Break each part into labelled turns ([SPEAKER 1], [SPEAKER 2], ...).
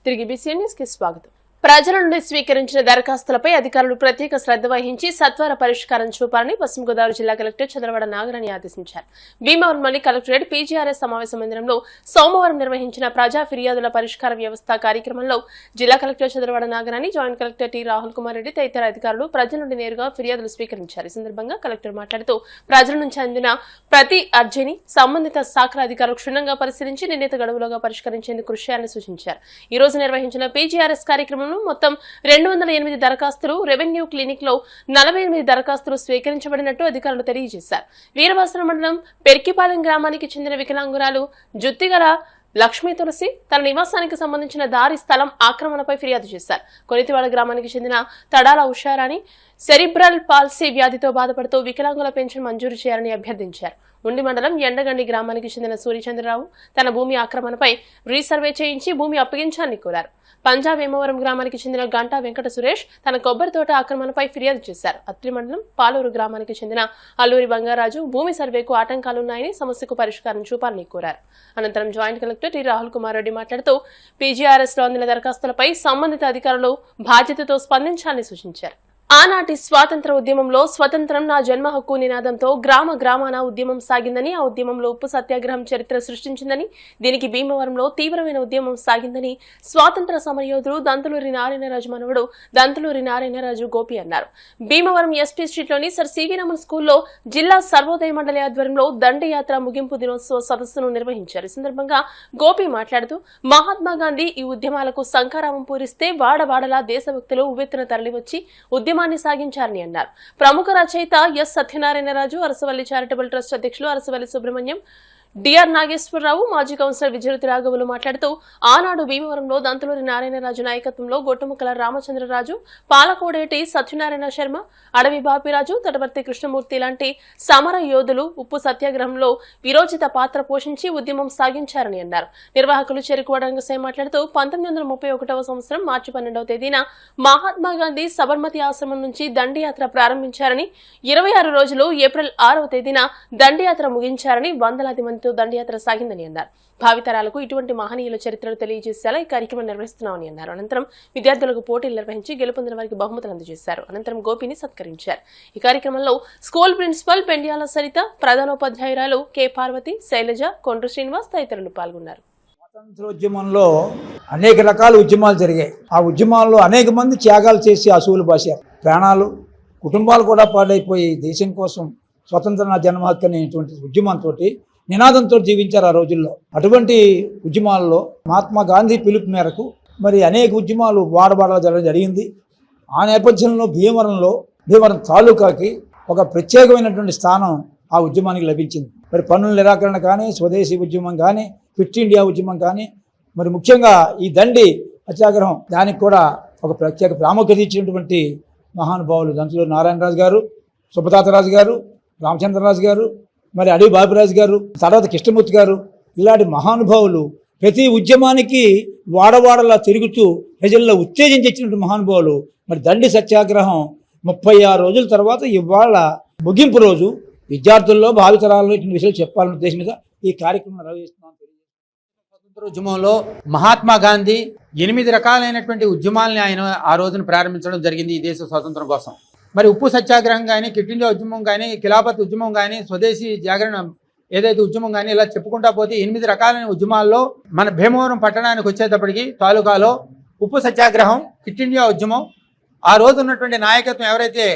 [SPEAKER 1] తిరిగి BC news కి స్వాగతం. ప్రజల నుండి స్వీకరించిన దరఖాస్తులపై అధికారులు ప్రత్యేక శ్రద్ధ వహించి సత్వర పరిష్కారం చూపాలని పశ్చిమ గోదావరి జిల్లా కలెక్టర్ చంద్రవడ నాగరాణి ఆదేశించారు. భీమవరంలోని కలెక్టరేట్ పీజీఆర్ఎస్ సమావేశ మందిరంలో సోమవారం నిర్వహించిన ప్రజా ఫిర్యాదుల పరిష్కార వ్యవస్థ కార్యక్రమంలో జిల్లా collector Chandravada Nagarani, joint collector T Rahul Kumar Reddy తదితర అధికారులు ప్రజల నుండి నేరుగా ఫిర్యాదులు స్వీకరించారు. ఈ సందర్భంగా కలెక్టర్ మాట్లాడుతూ ప్రజల నుంచి అందిన ప్రతి అర్జీని సంబంధిత శాఖల అధికారులు క్షుణ్ణంగా పరిశీలించి నిర్ణీత గడువులోగా పరిష్కరించేందుకు కృషి చేయాలని సూచించారు. ఈ రోజు నిర్వహించిన పీజీఆర్ఎస్ కార్యక్రమం మొత్తం 208 దరఖాస్తులు, రెవెన్యూ క్లినిక్ లో 48 దరఖాస్తులు స్వీకరించబడినట్టు అధికారులు తెలియజేశారు. వీరభద్రం మండలం పెర్కిపాలెం గ్రామానికి చెందిన వికలాంగురాలు జుత్తిగల లక్ష్మీ తులసి తన నివాసానికి సంబంధించిన దారి స్థలం ఆక్రమణపై ఫిర్యాదు చేశారు. కొనితివాడ గ్రామానికి చెందిన తడాల ఉషారాణి సెరిబ్రల్ పాల్సీ వ్యాధితో బాధపడుతూ వికలాంగుల పెన్షన్ మంజూరు చేయాలని అభ్యర్థించారు. ఉండి మండలం ఎండగండి గ్రామానికి చెందిన సూర్యచంద్రరావు తన భూమి ఆక్రమణపై రీసర్వే చేయించి భూమి అప్పగించాలని కోరారు. పంజాబ్ వేమవరం గ్రామానికి చెందిన గంటా వెంకట సురేష్ తన కొబ్బరి తోట ఆక్రమణపై ఫిర్యాదు చేశారు. అత్రి మండలం పాలూరు గ్రామానికి చెందిన అల్లూరి బంగారాజు భూమి సర్వేకు ఆటంకాలున్నాయని సమస్యకు పరిష్కారం చూపాలని కోరారు. అనంతరం joint collector T Rahul Kumar Reddy మాట్లాడుతూ పీజీఆర్ఎస్ లో అందిన దరఖాస్తులపై సంబంధిత అధికారులు బాధ్యతతో స్పందించాలని సూచించారు. ఆనాటి స్వాతంత్ర ఉద్యమంలో స్వతంత్రం నా జన్మ హక్కు నినాదంతో గ్రామ గ్రామాన ఉద్యమం సాగిందని, ఆ ఉద్యమంలో ఉప్పు సత్యాగ్రహం చరిత్ర సృష్టించిందని, దీనికి భీమవరంలో తీవ్రమైన ఉద్యమం సాగిందని స్వాతంత్ర సమరయోధుడు దంతులూరి నారాయణరాజు మనవడు దంతులూరి నారాయణరాజు గోపి అన్నారు. భీమవరం ఎస్పీ స్ట్రీట్లోని సర్ సివి రమన్ స్కూల్లో జిల్లా సర్వోదయ మండలి ఆధ్వర్యంలో దండయాత్ర ముగింపు దినోత్సవ సదస్సును నిర్వహించారు. ఈ సందర్భంగా గోపి మాట్లాడుతూ మహాత్మా గాంధీ ఈ ఉద్యమాలకు శంఖారావం పూరిస్తే వాడవాడలా దేశభక్తులు ఉవ్వెత్తున తరలివచ్చి ఉద్యమాన్ని సాగించారని అన్నారు. ప్రముఖ రచయిత S Satyanarayanaraju, Arasavalli charitable trust అధ్యక్షులు అరసవల్లి సుబ్రహ్మణ్యం, డిఆర్ నాగేశ్వరరావు, మాజీ కౌన్సిలర్ విజయరుతి రాఘవులు మాట్లాడుతూ ఆనాడు భీమవరంలో దంతులూరి నారాయణరాజు నాయకత్వంలో గొట్టుముక్కల రామచంద్రరాజు, పాలకోడేటి సత్యనారాయణ శర్మ, అడవి బాపిరాజు, తటవర్తి కృష్ణమూర్తి లాంటి సమర యోధులు ఉప్పు సత్యాగ్రహంలో విరోచిత పాత్ర పోషించి ఉద్యమం సాగించారని అన్నారు. నిర్వాహకులు చెరుకువాడ రంగసాయి మాట్లాడుతూ 1931వ సంవత్సరం మార్చి 12వ తేదీన మహాత్మా గాంధీ సబర్మతి ఆశ్రమం నుంచి దండయాత్ర ప్రారంభించారని, 26 రోజులు ఏప్రిల్ 6వ తేదీన దండయాత్ర ముగించారని, వందలాది మంది దండయాత్ర సాగిందని అన్నారు. భావితరాలకు ఇటువంటి మహనీయుల చరిత్రను తెలియజేసేలా ఈ కార్యక్రమం నిర్వహిస్తున్నామని అన్నారు. అనంతరం విద్యార్థులకు పోటీలు నిర్వహించి గెలుపొందిన వారికి బహుమతులు అందజేశారు. అనంతరం గోపిని సత్కరించారు. ఈ కార్యక్రమంలో స్కూల్ ప్రిన్సిపల్ పెండియాల సరిత, ప్రధానోపాధ్యాయురాలు కె పార్వతి, శైలజ, కొండ్రు శ్రీనివాస్ తదితరులు పాల్గొన్నారు.
[SPEAKER 2] స్వాతంత్రోద్యమంలో అనేక రకాల ఉద్యమాలు జరిగాయి. ఆ ఉద్యమాల్లో అనేక మంది త్యాగాలు చేసి అసూలు బాశారు. ప్రాణాలు, కుటుంబాలు కూడా పాడైపోయి దేశం కోసం స్వతంత్ర నా జన్మ హక్కు అనేటువంటి ఉద్యమంతో నినాదంతో జీవించారు ఆ రోజుల్లో. అటువంటి ఉద్యమాల్లో మహాత్మా గాంధీ పిలుపు మేరకు మరి అనేక ఉద్యమాలు వాడబాడలా జరగడం జరిగింది. ఆ నేపథ్యంలో భీమవరం తాలూకాకి ఒక ప్రత్యేకమైనటువంటి స్థానం ఆ ఉద్యమానికి లభించింది. మరి పన్నుల నిరాకరణ కానీ, స్వదేశీ ఉద్యమం కానీ, ఫిట్ ఇండియా ఉద్యమం కానీ, మరి ముఖ్యంగా ఈ దండి సత్యాగ్రహం దానికి కూడా ఒక ప్రత్యేక ప్రాముఖ్యత ఇచ్చినటువంటి మహానుభావులు దంతులూరి నారాయణరాజు గారు, సుబ్బతాతరాజు గారు, రామచంద్రరాజు గారు, మరి అడవి బాపిరాజు గారు, తర్వాత కృష్ణమూర్తి గారు, ఇలాంటి మహానుభావులు ప్రతి ఉద్యమానికి వాడవాడలా తిరుగుతూ ప్రజల్లో ఉత్తేజించినటువంటి మహానుభావులు. మరి దండి సత్యాగ్రహం 36 రోజుల తర్వాత ఇవాళ ముగింపు రోజు విద్యార్థుల్లో భావితరాల్లో ఇటువంటి విషయాలు చెప్పాలనే ఉద్దేశం మీద ఈ కార్యక్రమం నిర్వహిస్తున్నాం.
[SPEAKER 3] స్వతంత్ర ఉద్యమంలో మహాత్మా గాంధీ 8 రకాలైనటువంటి ఉద్యమాలని ఆయన ఆ రోజున ప్రారంభించడం జరిగింది ఈ దేశ స్వాతంత్రం కోసం. మరి ఉప్పు సత్యాగ్రహం కానీ, కిట్ ఇండియా ఉద్యమం కానీ, ఖిలాఫత్ ఉద్యమం కానీ, స్వదేశీ జాగరణ ఏదైతే ఉద్యమం కానీ, ఇలా చెప్పుకుంటా పోతే 8 రకాలైన ఉద్యమాల్లో మన భీమవరం పట్టణానికి వచ్చేటప్పటికి తాలూకాలో ఉప్పు సత్యాగ్రహం, కిట్ ఇండియా ఉద్యమం, ఆ రోజు ఉన్నటువంటి నాయకత్వం ఎవరైతే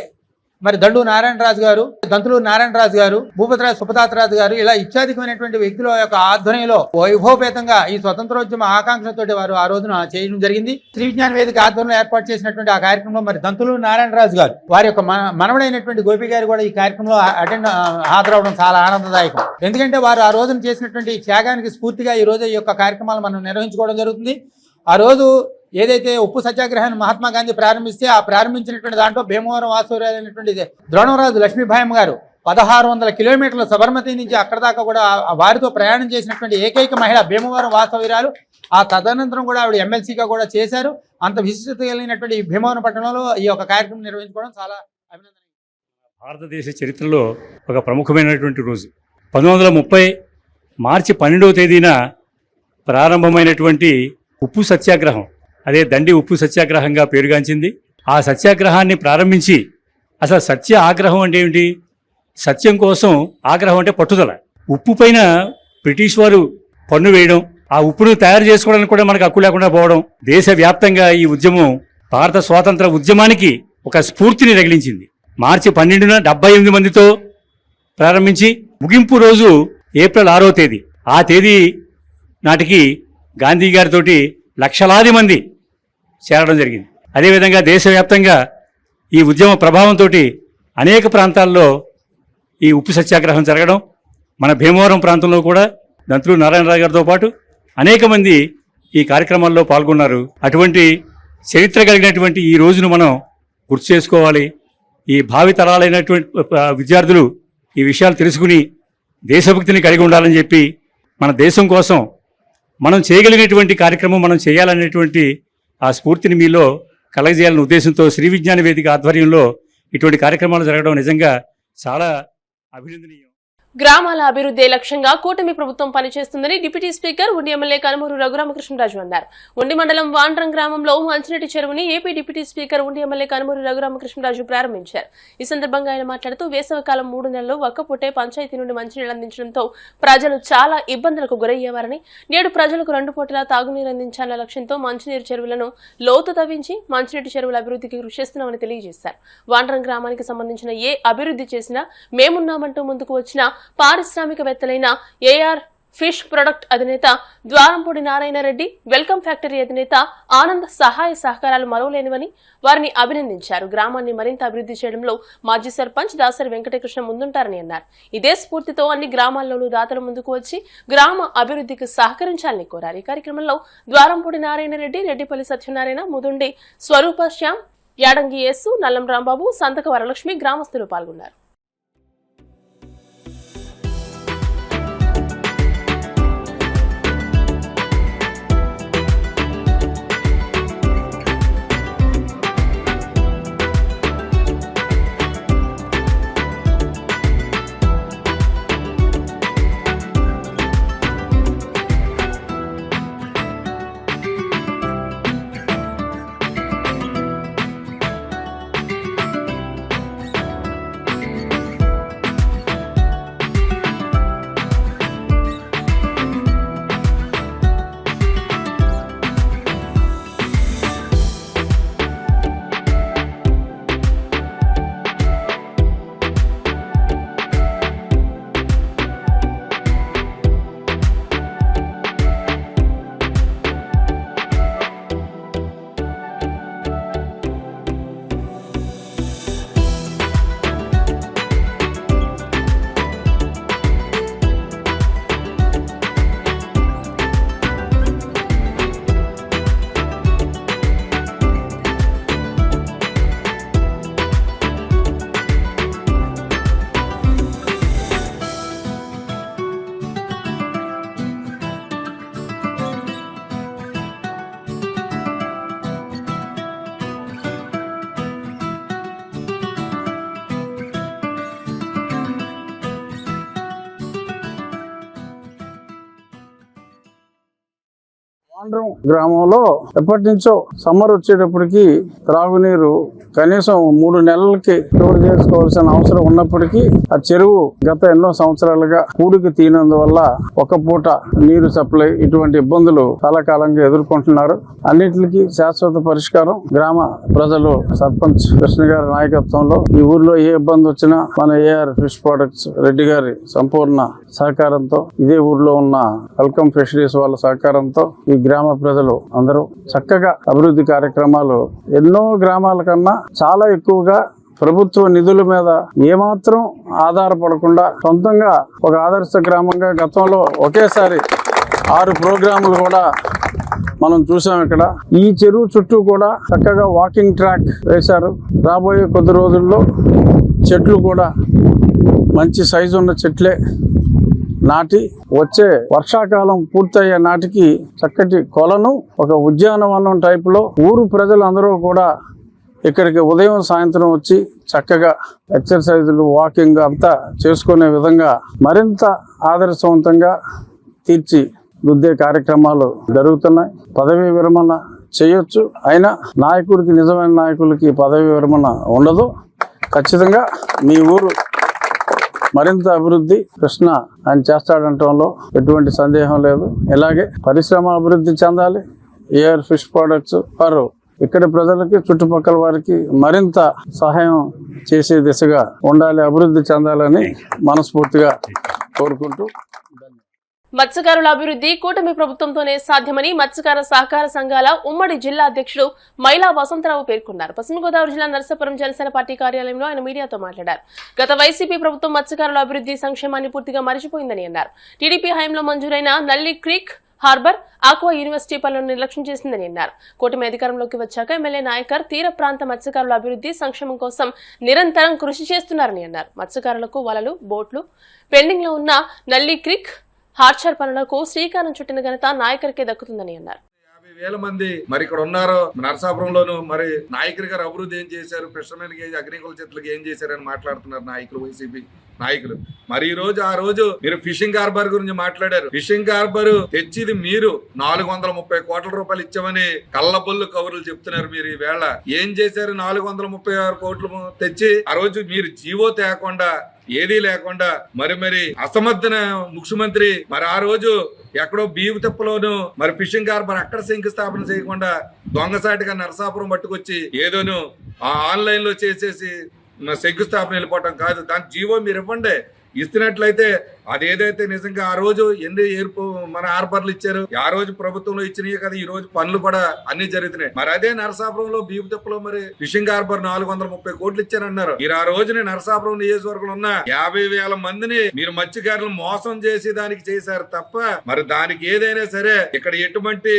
[SPEAKER 3] మరి దండూరి నారాయణరాజు గారు, దంతులూరి నారాయణరాజు గారు, భూపతిరాజు సుబ్బతాతరాజు గారు, ఇలా ఇత్యాధికమైనటువంటి వ్యక్తుల యొక్క ఆధ్వర్యంలో వైభవపేతంగా ఈ స్వతంత్రోద్యమ ఆకాంక్షలతోటి వారు ఆ రోజున చేయడం జరిగింది. శ్రీ విజ్ఞాన వేదిక ఆధ్వర్యంలో ఏర్పాటు చేసినటువంటి ఆ కార్యక్రమంలో మరి దంతులూరి నారాయణరాజు గారు వారి యొక్క మనవడైనటువంటి గోపి గారు కూడా ఈ కార్యక్రమంలో హాజరవడం చాలా ఆనందదాయకం. ఎందుకంటే వారు ఆ రోజున చేసినటువంటి త్యాగానికి స్ఫూర్తిగా ఈ రోజు ఈ యొక్క కార్యక్రమాలు మనం నిర్వహించుకోవడం జరుగుతుంది. ఆ రోజు ఏదైతే ఉప్పు సత్యాగ్రహాన్ని మహాత్మా గాంధీ ప్రారంభిస్తే ఆ ప్రారంభించినటువంటి దాంట్లో భీమవరం వాసూరాలైనటువంటి ద్రోణరాజు లక్ష్మీభాయమ్మ గారు 1600 కిలోమీటర్ల సబర్మతి నుంచి అక్కడ దాకా కూడా వారితో ప్రయాణం చేసినటువంటి ఏకైక మహిళ భీమవరం వాసవీరాలు. ఆ తదనంతరం కూడా ఆవిడ ఎమ్మెల్సీగా కూడా చేశారు. అంత విశిష్టత కలిగినటువంటి భీమవరం పట్టణంలో ఈ యొక్క కార్యక్రమం నిర్వహించుకోవడం చాలా అభినందనీయం.
[SPEAKER 4] భారతదేశ చరిత్రలో ఒక ప్రముఖమైనటువంటి రోజు 1930 మార్చి 12వ తేదీన ప్రారంభమైనటువంటి ఉప్పు సత్యాగ్రహం అదే దండి ఉప్పు సత్యాగ్రహంగా పేరుగాంచింది. ఆ సత్యాగ్రహాన్ని ప్రారంభించి అసలు సత్య ఆగ్రహం అంటే ఏమిటి, సత్యం కోసం ఆగ్రహం అంటే పట్టుదల. ఉప్పు పైన బ్రిటిష్ వారు పన్ను వేయడం, ఆ ఉప్పును తయారు చేసుకోవడానికి కూడా మనకు హక్కు లేకుండా పోవడం, దేశవ్యాప్తంగా ఈ ఉద్యమం భారత స్వాతంత్ర ఉద్యమానికి ఒక స్ఫూర్తిని రగిలించింది. మార్చి 12న 78 మందితో ప్రారంభించి ముగింపు రోజు ఏప్రిల్ 6వ తేదీ, ఆ తేదీ నాటికి గాంధీ గారితోటి లక్షలాది మంది చేరడం జరిగింది. అదేవిధంగా దేశవ్యాప్తంగా ఈ ఉద్యమ ప్రభావంతో అనేక ప్రాంతాల్లో ఈ ఉప్పు సత్యాగ్రహం జరగడం, మన భీమవరం ప్రాంతంలో కూడా దంతులు నారాయణరావు గారితో పాటు అనేక మంది ఈ కార్యక్రమాల్లో పాల్గొన్నారు. అటువంటి చరిత్ర కలిగినటువంటి ఈ రోజును మనం గుర్తు చేసుకోవాలి. ఈ భావితరాలైనటువంటి విద్యార్థులు ఈ విషయాలు తెలుసుకుని దేశభక్తిని కలిగి ఉండాలని చెప్పి, మన దేశం కోసం మనం చేయగలిగినటువంటి కార్యక్రమం మనం చేయాలనేటువంటి ఆ స్ఫూర్తిని మీలో కలగజేయాలనే ఉద్దేశంతో శ్రీ విజ్ఞాన వేదిక ఆధ్వర్యంలో ఇటువంటి కార్యక్రమాలు జరగడం నిజంగా చాలా అభినందనీయం.
[SPEAKER 1] గ్రామాల అభివృద్ధి లక్ష్యంగా కూటమి ప్రభుత్వం పనిచేస్తుందని డిప్యూటీ స్పీకర్ ఉండి ఎమ్మెల్యే కనుమూరు రఘురామకృష్ణరాజు అన్నారు. ఉండి మండలం వాండ్రం గ్రామంలో మంచినీటి చెరువుని ఏపీ డిప్యూటీ స్పీకర్ ఉండి ఎమ్మెల్యే కనుమూరు రఘురామకృష్ణరాజు ప్రారంభించారు. ఈ సందర్భంగా ఆయన మాట్లాడుతూ వేసవికాలం 3 నెలలు ఒక్కపూటే పంచాయతీ నుండి మంచినీరు అందించడంతో ప్రజలు చాలా ఇబ్బందులకు గురయ్యేవారని, నేడు ప్రజలకు 2 పూటలా తాగునీరు అందించాలన్న లక్ష్యంతో మంచినీరు చెరువులను లోతు తవ్వించి మంచినీటి చెరువుల అభివృద్ధికి కృషి చేస్తున్నామని తెలియజేశారు. వాండ్రం గ్రామానికి సంబంధించిన ఏ అభివృద్ధి చేసినా మేమున్నామంటూ ముందుకు వచ్చిన పారిశ్రామికవేత్తలైన ఏఆర్ ఫిష్ ప్రొడక్ట్ అధినేత ద్వారంపూడి నారాయణ రెడ్డి, వెల్కమ్ ఫ్యాక్టరీ అధినేత ఆనంద్ సహాయ సహకారాలు మరవలేనివని వారిని అభినందించారు. గ్రామాన్ని మరింత అభివృద్ధి చేయడంలో మాజీ సర్పంచ్ దాసరి వెంకటకృష్ణ ముందుంటారని అన్నారు. ఇదే స్ఫూర్తితో అన్ని గ్రామాల్లోనూ దాతలు ముందుకు వచ్చి గ్రామ అభివృద్ధికి సహకరించాలని కోరారు. ఈ కార్యక్రమంలో ద్వారంపూడి నారాయణ రెడ్డి, రెడ్డిపల్లి సత్యనారాయణ, ముదుండి స్వరూప శ్యామ్, యాడంగి యేసు, నల్లం రాంబాబు, సంతక వరలక్ష్మి గ్రామస్తులు పాల్గొన్నారు.
[SPEAKER 5] వాండ్రం గ్రామంలో ఎప్పటి నుంచో సమ్మర్ వచ్చేటప్పటికి త్రాగునీరు కనీసం 3 నెలలకి స్టోర్ చేసుకోవాల్సిన అవసరం ఉన్నప్పటికీ ఆ చెరువు గత ఎన్నో సంవత్సరాలుగా కూడికి తీనందువల్ల ఒక పూట నీరు సప్లై ఇటువంటి ఇబ్బందులు చాలా కాలంగా ఎదుర్కొంటున్నారు. అన్నిటికీ శాశ్వత పరిష్కారం గ్రామ ప్రజలు సర్పంచ్ కృష్ణ గారి నాయకత్వంలో ఈ ఊర్లో ఏ ఇబ్బంది వచ్చినా మన ఏఆర్ ఫిష్ ప్రొడక్ట్స్ రెడ్డి గారి సంపూర్ణ సహకారంతో, ఇదే ఊర్లో ఉన్న వెల్కమ్ ఫిషరీస్ వాళ్ళ సహకారంతో ఈ గ్రామ ప్రజలు అందరూ చక్కగా అభివృద్ధి కార్యక్రమాలు ఎన్నో గ్రామాల కన్నా చాలా ఎక్కువగా ప్రభుత్వ నిధుల మీద ఏమాత్రం ఆధారపడకుండా సొంతంగా ఒక ఆదర్శ గ్రామంగా గతంలో ఒకేసారి 6 ప్రోగ్రాములు కూడా మనం చూసాం. ఇక్కడ ఈ చెరువు చుట్టూ కూడా చక్కగా వాకింగ్ ట్రాక్ వేశారు. రాబోయే కొద్ది రోజుల్లో చెట్లు కూడా మంచి సైజు ఉన్న చెట్లే నాటి వచ్చే వర్షాకాలం పూర్తయ్యే నాటికి చక్కటి కొలను ఒక ఉద్యానవనం టైపులో ఊరు ప్రజలందరూ కూడా ఇక్కడికి ఉదయం సాయంత్రం వచ్చి చక్కగా ఎక్సర్సైజులు వాకింగ్ అంతా చేసుకునే విధంగా మరింత ఆదర్శవంతంగా తీర్చిదిద్దే కార్యక్రమాలు జరుగుతున్నాయి. పదవీ విరమణ చేయొచ్చు. అయినా నాయకుడికి, నిజమైన నాయకులకి పదవి విరమణ ఉండదు. ఖచ్చితంగా మీ ఊరు మరింత అభివృద్ధి కృష్ణ ఆయన చేస్తాడంటంలో ఎటువంటి సందేహం లేదు. ఇలాగే పరిశ్రమ అభివృద్ధి చెందాలి. ఏఆర్ ఫిష్ ప్రొడక్ట్స్ వారు ఇక్కడి ప్రజలకి, చుట్టుపక్కల వారికి మరింత సహాయం చేసే దిశగా ఉండాలి, అభివృద్ధి చెందాలని మనస్ఫూర్తిగా కోరుకుంటూ
[SPEAKER 1] మత్స్యకారుల అభివృద్ధి కూటమి ప్రభుత్వంతోనే సాధ్యమని మత్స్యకార సహకార సంఘాల ఉమ్మడి జిల్లా అధ్యక్షుడు మైలా వసంతరావు పేర్కొన్నారు. పశ్చిమ గోదావరి జిల్లా నర్సాపురం జనసేన పార్టీ కార్యాలయంలో ఆయన మీడియాతో మాట్లాడారు. గత వైసీపీ ప్రభుత్వం మత్స్యకారుల అభివృద్ధి సంక్షేమాన్ని పూర్తిగా మరిచిపోయిందని అన్నారు. టీడీపీ హయాంలో మంజూరైన నల్లి క్రీక్ హార్బర్, ఆక్వా యూనివర్సిటీ పనులను నిర్లక్ష్యం చేసిందని అన్నారు. కూటమి అధికారంలోకి వచ్చాక ఎమ్మెల్యే నాయకర్ తీర ప్రాంత మత్స్యకారుల అభివృద్ధి సంక్షేమం కోసం నిరంతరం కృషి చేస్తున్నారని అన్నారు. మత్స్యకారులకు వలలు, బోట్లు, పెండింగ్ లో ఉన్న నల్లి క్రీక్ హార్చర్ పనులకు శ్రీకారం చుట్టిన ఘనత నాయకరికే దక్కుతుందని అన్నారు.
[SPEAKER 6] 50,000 మంది మరి ఇక్కడ ఉన్నారు. నరసాపురంలోను మరి నాయకుడి గారు అభివృద్ధి ఏం చేశారు, ఫిషర్మెన్ కి, అగ్రికల్చర్లకు ఏం చేశారని మాట్లాడుతున్నారు నాయకులు, వైసీపీ నాయకులు. మరి ఈ రోజు, ఆ రోజు మీరు ఫిషింగ్ హార్బర్ గురించి మాట్లాడారు. ఫిషింగ్ హార్బర్ తెచ్చిది మీరు 430 కోట్ల రూపాయలు ఇచ్చామని కళ్ళబొల్లు కబుర్లు చెప్తున్నారు. మీరు ఈ వేళ ఏం చేశారు? 436 కోట్లు తెచ్చి ఆ రోజు మీరు జీవో తేకుండా, ఏదీ లేకుండా మరి అసమర్థన ముఖ్యమంత్రి మరి ఆ రోజు ఎక్కడో బీవు తిప్పలోను మరి ఫిషింగ్ హార్బర్ అక్కడ శంకుస్థాపన చేయకుండా దొంగసాటిగా నరసాపురం పట్టుకొచ్చి ఏదోను ఆన్లైన్ లో చేసేసి శంకుస్థాపన వెళ్ళిపోవటం కాదు. దాని జీవో మీరు ఇవ్వండి. ఇస్తున్నట్లయితే అదేదైతే నిజంగా ఆ రోజు ఎన్ని మన హార్బర్లు ఇచ్చారు, ఆ రోజు ప్రభుత్వంలో ఇచ్చినాయి కదా, ఈ రోజు పనులు కూడా అన్ని జరుగుతున్నాయి. మరి అదే నరసాపురంలో బీపు తిప్పలో మరి ఫిషింగ్ హార్బర్ 430 కోట్లు ఇచ్చారన్నారు. మీరు ఆ రోజుని నరసాపురం నియోజకవర్గంలో ఉన్న 50,000 మందిని మీరు మత్స్యకారులను మోసం చేసి దానికి చేశారు తప్ప మరి దానికి ఏదైనా సరే ఇక్కడ ఎటువంటి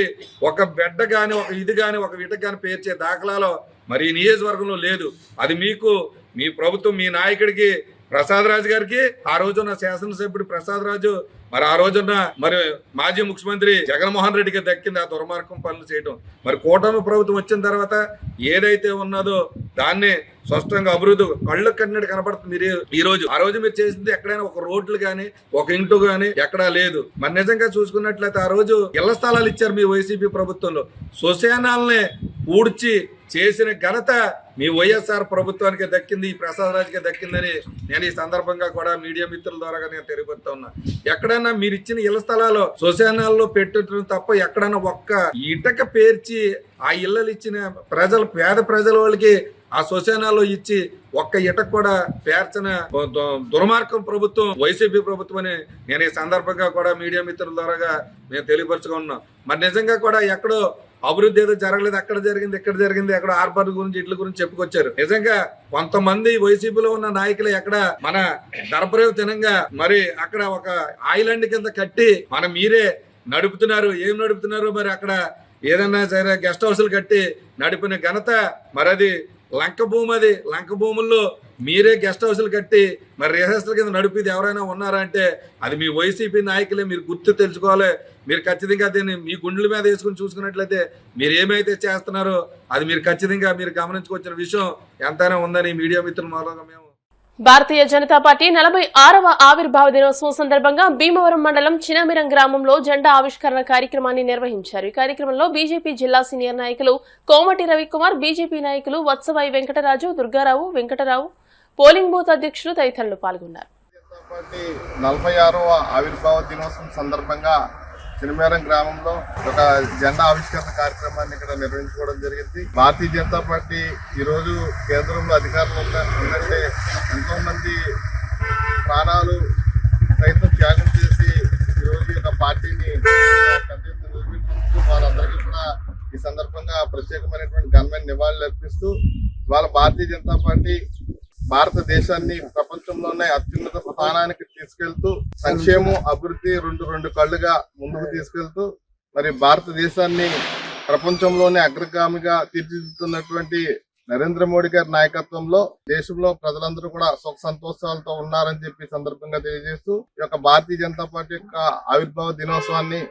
[SPEAKER 6] ఒక బెడ్డ గాని, ఒక ఇది గాని, ఒక ఇట గాని పేర్చే దాఖలాలో మరి ఈ నియోజకవర్గంలో లేదు. అది మీకు, మీ ప్రభుత్వం, మీ నాయకుడికి ప్రసాద్ రాజు గారికి, ఆ రోజున్న శాసనసభ్యుడు ప్రసాద్ రాజు, మరి ఆ రోజున్న మరి మాజీ ముఖ్యమంత్రి జగన్మోహన్ రెడ్డికి దక్కింది ఆ దుర్మార్గం పనులు చేయడం. మరి కూటమి ప్రభుత్వం వచ్చిన తర్వాత ఏదైతే ఉన్నదో దాన్ని స్పష్టంగా అభివృద్ధి కళ్ళు కన్నట్టు కనపడుతుంది. మీరు ఈ రోజు, ఆ రోజు మీరు చేసింది ఎక్కడైనా ఒక రోడ్లు గాని, ఒక ఇంటు గాని ఎక్కడా లేదు. మరి నిజంగా చూసుకున్నట్లయితే ఆ రోజు ఇళ్ల స్థలాలు ఇచ్చారు మీ వైసీపీ ప్రభుత్వంలో. శ్మశానాలనే ఊడ్చి చేసిన ఘనత మీ వైఎస్ఆర్ ప్రభుత్వానికి దక్కింది, ఈ ప్రసాద్ రాజుకి దక్కిందని నేను ఈ సందర్భంగా కూడా మీడియా మిత్రుల ద్వారా నేను తెలియపరుస్తా ఉన్నా. ఎక్కడైనా మీరు ఇచ్చిన ఇళ్ల స్థలాలు శ్మశానాల్లో పెట్టడం తప్ప ఎక్కడైనా ఒక్క ఇటక పేర్చి ఆ ఇళ్ళలు ఇచ్చిన ప్రజలు, పేద ప్రజల వాళ్ళకి ఆ శ్మశానాల్లో ఇచ్చి ఒక్క ఇటకు కూడా పేర్చిన దుర్మార్గం ప్రభుత్వం వైసీపీ ప్రభుత్వం అని నేను ఈ సందర్భంగా కూడా మీడియా మిత్రుల ద్వారా నేను తెలియపరచుగా ఉన్నాను. మరి నిజంగా కూడా ఎక్కడో అభివృద్ధి ఏదో జరగలేదు, అక్కడ జరిగింది, ఇక్కడ జరిగింది, ఎక్కడ హార్బర్ గురించి, ఇట్ల గురించి చెప్పుకొచ్చారు. నిజంగా కొంతమంది వైసీపీలో ఉన్న నాయకులు ఎక్కడ మన దర్పరేవు తినంగా మరి అక్కడ ఒక ఐలాండ్ కింద కట్టి మీరే నడుపుతున్నారు. ఏం నడుపుతున్నారు మరి అక్కడ ఏదన్నా సరే గెస్ట్ హౌస్లు కట్టి నడిపిన ఘనత మరి అది లంక భూమి. అది లంక భూముల్లో మీరే గెస్ట్ హౌస్లు కట్టి మరి రిహార్సల్ కింద నడిపేది ఎవరైనా ఉన్నారా అంటే అది మీ వైసీపీ నాయకులే. మీరు గుర్తు తెలుసుకోవాలి. మీరు ఖచ్చితంగా దీన్ని మీ గుండెల మీద వేసుకుని చూసుకున్నట్లయితే మీరు ఏమైతే చేస్తున్నారో అది మీరు ఖచ్చితంగా మీరు గమనించుకొచ్చిన విషయం ఎంతైనా ఉందని మీడియా మిత్రుల మూలంగా మేము.
[SPEAKER 1] భారతీయ జనతా పార్టీ 46వ ఆవిర్భావ దినోత్సవం సందర్భంగా భీమవరం మండలం చినమిరం గ్రామంలో జెండా ఆవిష్కరణ కార్యక్రమాన్ని నిర్వహించారు. ఈ కార్యక్రమంలో బీజేపీ జిల్లా సీనియర్ నాయకులు కోమటి రవికుమార్, బీజేపీ నాయకులు వత్సవాయి వెంకటరాజు, దుర్గారావు, వెంకటరావు, పోలింగ్ బూత్ అధ్యక్షులు తదితరులు పాల్గొన్నారు.
[SPEAKER 7] 46వ ఆవిర్భావ దినోత్సవం సందర్భంగా చినమేరం గ్రామంలో ఒక జెండా ఆవిష్కరణ కార్యక్రమాన్ని ఇక్కడ నిర్వహించుకోవడం జరిగింది. భారతీయ జనతా పార్టీ ఈరోజు కేంద్రంలో అధికారంలో ఉందంటే ఎంతో మంది ప్రాణాలు సైతం త్యాగం చేసి ఈరోజు ఈ పార్టీని వారందరికీ కూడా ఈ సందర్భంగా ప్రత్యేకమైనటువంటి ఘనమైన నివాళులు అర్పిస్తూ వాళ్ళ భారతీయ జనతా పార్టీ భారతదేశాన్ని ప్రపంచంలోనే అత్యున్నత స్థానానికి తీసుకెళ్తూ సంక్షేమం, అభివృద్ధి రెండు కళ్ళుగా ముందుకు తీసుకెళ్తూ మరి భారతదేశాన్ని ప్రపంచంలోనే అగ్రగామిగా తీర్చిదిద్దుతున్నటువంటి నరేంద్ర మోడీ గారి నాయకత్వంలో దేశంలో ప్రజలందరూ కూడా సుఖ సంతోషాలతో ఉన్నారని చెప్పి సందర్భంగా తెలియజేస్తూ ఈ యొక్క భారతీయ జనతా పార్టీ యొక్క ఆవిర్భావ దినోత్సవాన్ని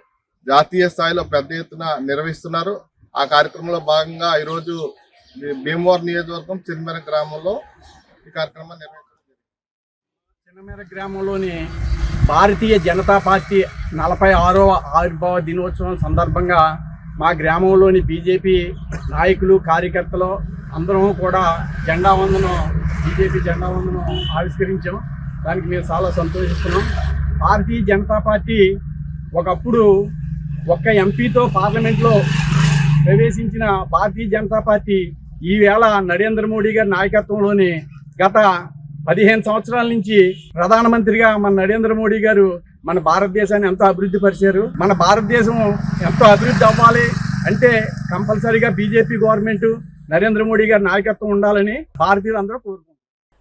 [SPEAKER 7] జాతీయ స్థాయిలో పెద్ద ఎత్తున నిర్వహిస్తున్నారు. ఆ కార్యక్రమంలో భాగంగా ఈరోజు భీమవరం నియోజకవర్గం చినమేర గ్రామంలో ఈ కార్యక్రమాన్ని నిర్వహించారు.
[SPEAKER 8] చినమేర గ్రామంలోని భారతీయ జనతా పార్టీ 46వ ఆవిర్భావ దినోత్సవం సందర్భంగా మా గ్రామంలోని బీజేపీ నాయకులు కార్యకర్తలు అందరం కూడా బీజేపీ జెండా వందనం ఆవిష్కరించాం. దానికి మేము చాలా సంతోషిస్తున్నాం. భారతీయ జనతా పార్టీ ఒకప్పుడు ఒక్క ఎంపీతో పార్లమెంట్లో ప్రవేశించిన భారతీయ జనతా పార్టీ ఈవేళ నరేంద్ర మోడీ గారి నాయకత్వంలోని గత 15 సంవత్సరాల నుంచి ప్రధానమంత్రిగా మన నరేంద్ర మోడీ గారు మన భారతదేశాన్ని ఎంతో అభివృద్ధి పరిచారు. మన భారతదేశం ఎంతో అభివృద్ధి అవ్వాలి అంటే కంపల్సరీగా బీజేపీ గవర్నమెంట్ నరేంద్ర మోడీ గారి నాయకత్వం ఉండాలని భారతీయులందరూ కోరుకుంటున్నారు.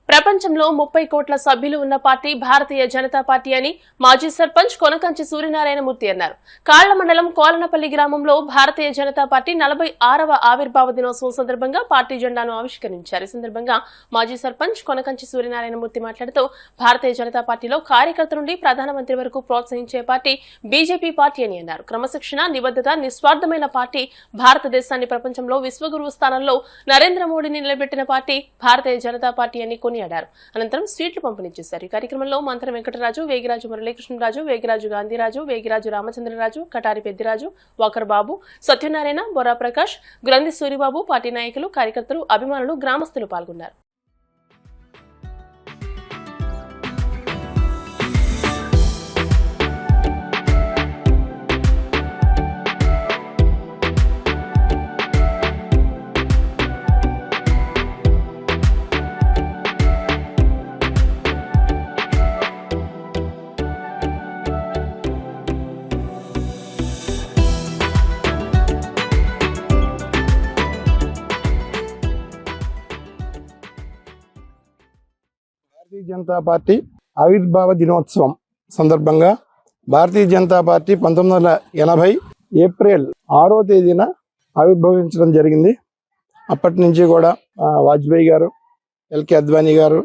[SPEAKER 1] ప్రపంచంలో 30 కోట్ల సభ్యులు ఉన్న పార్టీ భారతీయ జనతా పార్టీ అని మాజీ సర్పంచ్ కొనకంచి సూర్యనారాయణమూర్తి అన్నారు. కాళ్ల మండలం కోలనపల్లి గ్రామంలో భారతీయ జనతా పార్టీ 46వ ఆవిర్భావ దినోత్సవం సందర్భంగా పార్టీ జెండాను ఆవిష్కరించారు. ఈ సందర్భంగా మాజీ సర్పంచ్ కొనకంచి సూర్యనారాయణమూర్తి మాట్లాడుతూ భారతీయ జనతా పార్టీలో కార్యకర్త నుండి ప్రధానమంత్రి వరకు ప్రోత్సహించే పార్టీ బీజేపీ పార్టీ అని అన్నారు. క్రమశిక్షణ, నిబద్ధత, నిస్వార్థమైన పార్టీ భారతదేశాన్ని ప్రపంచంలో విశ్వగురువు స్థానంలో నరేంద్ర మోడీని నిలబెట్టిన పార్టీ భారతీయ జనతా పార్టీ అని కొనియాడారు. అనంతరం స్వీట్లు పంపిణీ చేశారు. ఈ కార్యక్రమంలో మంత్రి వెంకటరాజు, వేగిరాజు మురళీకృష్ణరాజు, వేగిరాజు గాంధీరాజు, వేగిరాజు రామచంద్రరాజు, కటారి పెద్దిరాజు, వాకర్ బాబు, సత్యనారాయణ, బొరా ప్రకాష్, గ్రంథి సూరిబాబు, పార్టీ నాయకులు, కార్యకర్తలు, అభిమానులు, గ్రామస్తులు పాల్గొన్నారు.
[SPEAKER 5] భారతీయ జనతా పార్టీ ఆవిర్భావ దినోత్సవం సందర్భంగా భారతీయ జనతా పార్టీ 1980 ఏప్రిల్ 6వ తేదీన ఆవిర్భవించడం జరిగింది. అప్పటి నుంచి కూడా వాజ్పేయి గారు, ఎల్కే అద్వానీ గారు,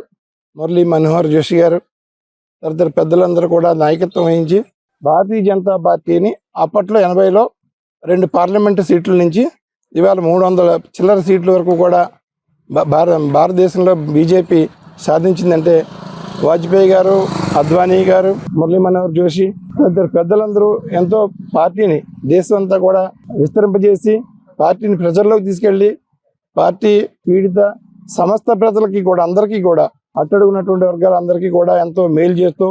[SPEAKER 5] మురళీ మనోహర్ జోషి గారు తదితర పెద్దలందరూ కూడా నాయకత్వం వహించి భారతీయ జనతా పార్టీని అప్పట్లో 80లో 2 పార్లమెంటు సీట్ల నుంచి ఇవాళ 300 చిల్లర సీట్ల వరకు కూడా భారతదేశంలో బీజేపీ సాధించిందంటే వాజ్పేయి గారు, అద్వానీ గారు, మురళీ మనోహర్ జోషి తదితర పెద్దలందరూ ఎంతో పార్టీని దేశం అంతా కూడా విస్తరింపజేసి పార్టీని ప్రజల్లోకి తీసుకెళ్లి పార్టీ పీడిత సమస్త ప్రజలకి కూడా అందరికీ కూడా అట్టడుగున్నటువంటి వర్గాలందరికీ కూడా ఎంతో మేలు చేస్తూ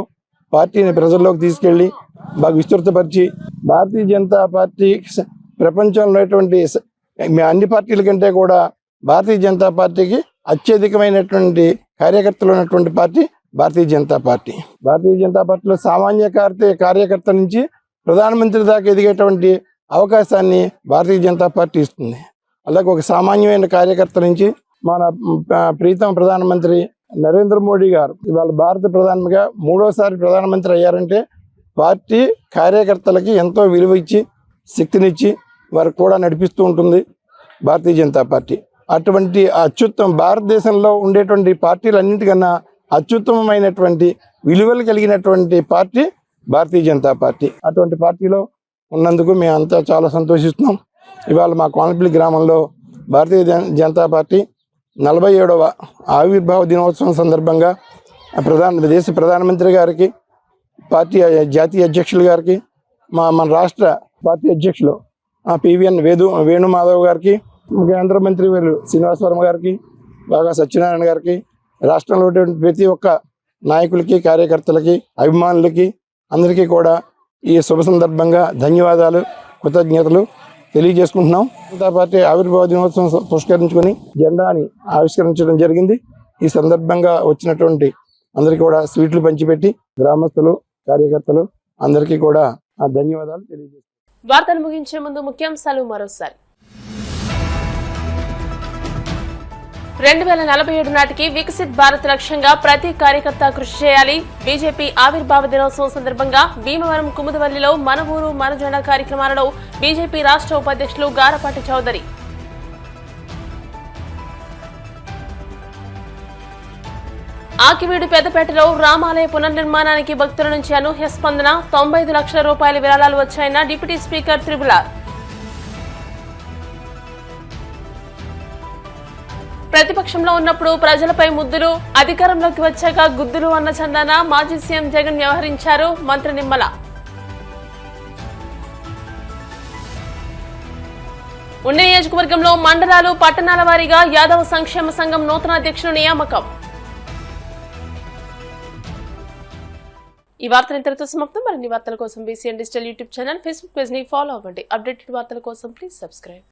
[SPEAKER 5] పార్టీని ప్రజల్లోకి తీసుకెళ్లి బాగా విస్తృతపరిచి భారతీయ జనతా పార్టీ ప్రపంచంలో ఉన్నటువంటి అన్ని పార్టీల కంటే కూడా భారతీయ జనతా పార్టీకి అత్యధికమైనటువంటి కార్యకర్తలు ఉన్నటువంటి పార్టీ భారతీయ జనతా పార్టీ. భారతీయ జనతా పార్టీలో సామాన్య కార్యకర్త నుంచి ప్రధానమంత్రి దాకా ఎదిగేటువంటి అవకాశాన్ని భారతీయ జనతా పార్టీ ఇస్తుంది. అలాగే ఒక సామాన్యమైన కార్యకర్త నుంచి మన ప్రీతం ప్రధానమంత్రి నరేంద్ర మోడీ గారు ఇవాళ భారత ప్రధానిగా 3వసారి ప్రధానమంత్రి అయ్యారంటే పార్టీ కార్యకర్తలకి ఎంతో విలువ ఇచ్చి శక్తినిచ్చి వారికి కూడా నడిపిస్తూ ఉంటుంది భారతీయ జనతా పార్టీ. అటువంటి భారతదేశంలో ఉండేటువంటి పార్టీలన్నింటికన్నా అత్యుత్తమమైనటువంటి విలువలు కలిగినటువంటి పార్టీ భారతీయ జనతా పార్టీ. అటువంటి పార్టీలో ఉన్నందుకు మేమంతా చాలా సంతోషిస్తున్నాం. ఇవాళ మా కోనపల్లి గ్రామంలో భారతీయ జనతా పార్టీ 47వ ఆవిర్భావ దినోత్సవం సందర్భంగా దేశ ప్రధానమంత్రి గారికి, పార్టీ జాతీయ అధ్యక్షులు గారికి, మన రాష్ట్ర పార్టీ అధ్యక్షులు పివిఎన్ వేణుమాధవ్ గారికి, కేంద్ర మంత్రి వీరు శ్రీనివాస్ వర్మ గారికి, బాగా సత్యనారాయణ గారికి, రాష్ట్రంలో ప్రతి ఒక్క నాయకులకి, కార్యకర్తలకి, అభిమానులకి అందరికీ కూడా ఈ శుభ సందర్భంగా ధన్యవాదాలు, కృతజ్ఞతలు తెలియజేసుకుంటున్నాం. జనతా పార్టీ ఆవిర్భావ దినోత్సవం పురస్కరించుకొని జెండాని ఆవిష్కరించడం జరిగింది. ఈ సందర్భంగా వచ్చినటువంటి అందరికీ కూడా స్వీట్లు పంచిపెట్టి గ్రామస్తులు, కార్యకర్తలు అందరికీ కూడా ధన్యవాదాలు తెలియజేస్తున్నాం.
[SPEAKER 1] వార్తలు ముగించే ముందు ముఖ్యాంశాలు మరోసారి. 2047 నాటికి వికసిత్ భారత్ లక్ష్యంగా ప్రతి కార్యకర్త కృషి చేయాలి. బీజేపీ ఆవిర్భావ దినోత్సవం సందర్భంగా భీమవరం కుముదవల్లిలో మన ఊరు మన జెండా కార్యక్రమాలలో బీజేపీ రాష్ట్ర ఉపాధ్యక్షులు గారపాటి చౌదరి. ఆకివీడు పెద్దపేటలో రామాలయ పునర్నిర్మాణానికి భక్తుల నుంచి అనూహ్య స్పందన. 95 లక్షల రూపాయల విరాళాలు వచ్చాయన్న డిప్యూటీ స్పీకర్ త్రిపులార్. ప్రతిపక్షంలో ఉన్నప్పుడు ప్రజలపై ముద్దులు, అధికారంలోకి వచ్చాక గుద్దులు అన్న చందాన మాజీ సీఎం జగన్ వ్యవహరించారు మంత్రి నిమ్మల. ఉండి నియోజకవర్గంలో మండలాలు పట్టణాల వారీగా యాదవ సంక్షేమ సంఘం నూతన అధ్యక్షుల నియామకం. ఈ వార్తలు ఇంతటితో సమాప్తం. మరిన్ని వార్తల కోసం BCN digital YouTube channel, Facebook page ని ఫాలో అవ్వండి. అప్డేటెడ్ వార్తల కోసం ప్లీజ్ సబ్స్క్రైబ్.